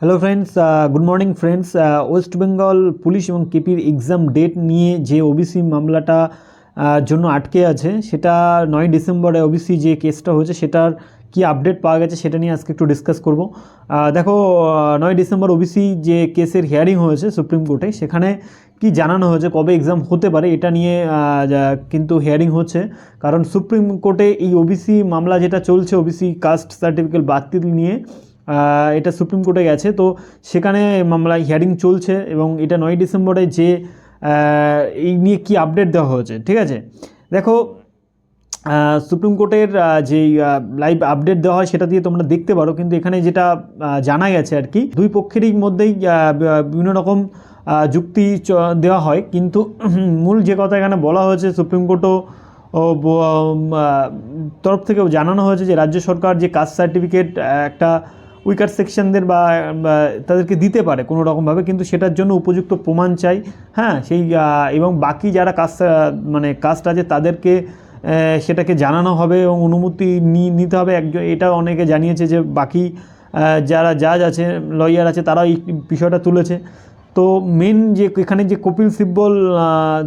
Hello friends, good morning friends. West Bengal police এবং কেপির exam date নিয়ে যে ওবিসি মামলাটা জন্য আটকে আছে, সেটা 9 ডিসেম্বরে ওবিসি যে কেসটা হয়েছে সেটার কি আপডেট পাওয়া গেছে সেটা নিয়ে আজকে একটু ডিসকাস করব। দেখো, 9 ডিসেম্বর ওবিসি যে কেসের হিয়ারিং হয়েছে সুপ্রিম কোর্টে, সেখানে কি জানানো হয়েছে কবে এক্সাম হতে পারে এটা নিয়ে কিন্তু হিয়ারিং হচ্ছে। কারণ সুপ্রিম কোর্টে এই ওবিসি মামলা যেটা চলছে, ওবিসি কাস্ট সার্টিফিকেট বাতিল নিয়ে, এটা সুপ্রিম কোর্টে গেছে। তো সেখানে মামলা হিয়ারিং চলছে এবং এটা 9 ডিসেম্বরে যে এই নিয়ে কি আপডেট দেওয়া হয়েছে, ঠিক আছে। দেখো, সুপ্রিম কোর্টের যে লাইভ আপডেট দেওয়া হয় সেটা দিয়ে তোমরা দেখতে পারো, কিন্তু এখানে যেটা জানা গেছে আর কি, দুই পক্ষেরই মধ্যেই বিভিন্ন রকম যুক্তি দেওয়া হয়, কিন্তু মূল যে কথা এখানে বলা হয়েছে, সুপ্রিম কোর্টও তরফ থেকেও জানানো হয়েছে যে রাজ্য সরকার যে কাস্ট সার্টিফিকেট একটা উইকার সেকশনদের বা তাদেরকে দিতে পারে কোনো রকমভাবে, কিন্তু সেটার জন্য উপযুক্ত প্রমাণ চাই। হ্যাঁ, সেই এবং বাকি যারা কাস্ট আছে তাদেরকে সেটাকে জানানো হবে এবং অনুমতি নিতে হবে একজন। এটা অনেকে জানিয়েছে যে বাকি যারা জাজ আছে, লয়ার আছে, তারা এই বিষয়টা তুলেছে। তো মেন যে এখানে যে কপিল সিব্বল,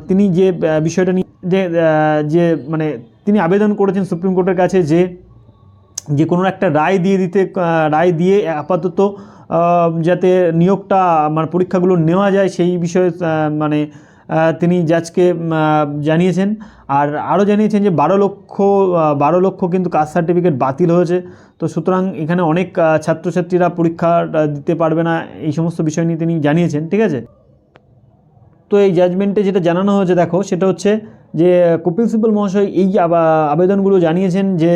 তিনি যে বিষয়টা নিয়ে যে মানে তিনি আবেদন করেছেন সুপ্রিম কোর্টের কাছে যে কোনো একটা রায় দিয়ে আপাতত যাতে নিয়োগটা পরীক্ষাগুলো নেওয়া যায় সেই বিষয়ে তিনি জাজকে জানিয়েছেন। আর আরও জানিয়েছেন যে 12 লক্ষ কিন্তু কাস্ট সার্টিফিকেট বাতিল হয়েছে। তো সুতরাং এখানে অনেক ছাত্রছাত্রীরা পরীক্ষা দিতে পারবে না, এই সমস্ত বিষয় নিয়ে তিনি জানিয়েছেন, ঠিক আছে। তো এই জাজমেন্টে যেটা জানানো হয়েছে, দেখো, সেটা হচ্ছে যে কপিল সিব্বল মহাশয় এই আবেদনগুলো জানিয়েছেন যে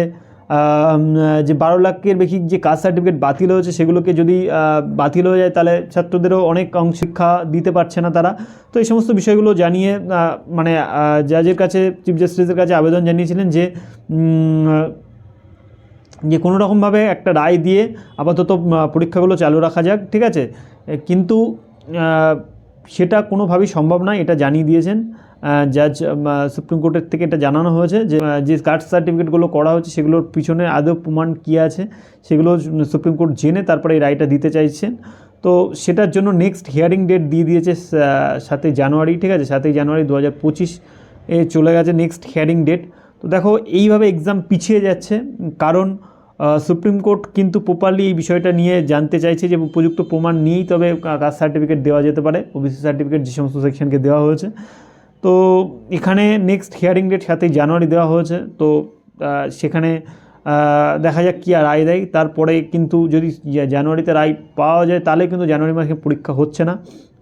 12 লাখের বেশি যে কাস্ট সার্টিফিকেট বাতিল হয়েছে, সেগুলোকে যদি বাতিল হয়ে যায় তাহলে ছাত্রদেরও অনেক অংশ শিক্ষা দিতে পারছে না তারা। তো এই সমস্ত বিষয়গুলো জানিয়ে জাজের কাছে, চিফ জাস্টিসের কাছে আবেদন জানিয়েছিলেন যে কোনো রকমভাবে একটা রায় দিয়ে আপাতত পরীক্ষাগুলো চালু রাখা যাক, ঠিক আছে। কিন্তু সেটা কোনোভাবেই সম্ভব নয়, এটা জানিয়ে দিয়েছেন জাজ। সুপ্রিম কোর্টের থেকে এটা জানানো হয়েছে যে কাস্ট সার্টিফিকেটগুলো করা হচ্ছে সেগুলোর পিছনে আদৌ প্রমাণ কী আছে সেগুলো সুপ্রিম কোর্ট জেনে তারপরে এই রায়টা দিতে চাইছেন। তো সেটার জন্য নেক্সট হিয়ারিং ডেট দিয়ে দিয়েছে 7 জানুয়ারি, ঠিক আছে। 7 জানুয়ারি 2025 চলে গেছে নেক্সট হিয়ারিং ডেট। তো দেখো, এইভাবে এক্সাম পিছিয়ে যাচ্ছে কারণ সুপ্রিম কোর্ট কিন্তু প্রপারলি এই বিষয়টা নিয়ে জানতে চাইছে যে উপযুক্ত প্রমাণ নিয়েই তবে কাস্ট সার্টিফিকেট দেওয়া যেতে পারে, ওবিসি সার্টিফিকেট যে সমস্ত সেকশনকে দেওয়া হয়েছে। তো এখানে নেক্সট হিয়ারিং ডেট 7 জানুয়ারি দেওয়া হয়েছে। তো সেখানে দেখা যাক কী রায় দেয়। তারপরে কিন্তু যদি জানুয়ারিতে রায় পাওয়া যায় তাহলে কিন্তু জানুয়ারি মাসে পরীক্ষা হচ্ছে না,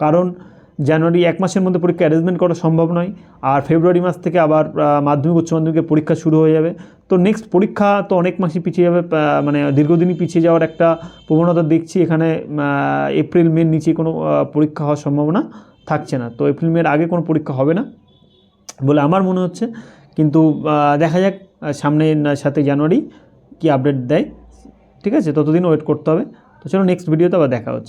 কারণ জানুয়ারি 1 মাসের মধ্যে পরীক্ষা অ্যারেঞ্জমেন্ট করা সম্ভব নয়। আর ফেব্রুয়ারি মাস থেকে আবার মাধ্যমিক উচ্চ মাধ্যমিকের পরীক্ষা শুরু হয়ে যাবে। তো নেক্সট পরীক্ষা তো অনেক মাসই পিছিয়ে যাবে, দীর্ঘদিনই পিছিয়ে যাওয়ার একটা প্রবণতা দেখছি এখানে। এপ্রিল মের নিচে কোনো পরীক্ষা হওয়ার সম্ভাবনা থাকছে না। তো এপ্রিল মের আগে কোনো পরীক্ষা হবে না বলে আমার মনে হচ্ছে, কিন্তু দেখা যাক সামনে 7 জানুয়ারি কী আপডেট দেয়, ঠিক আছে। ততদিন ওয়েট করতে হবে। তো চলো, নেক্সট ভিডিওতে আবার দেখা হচ্ছে।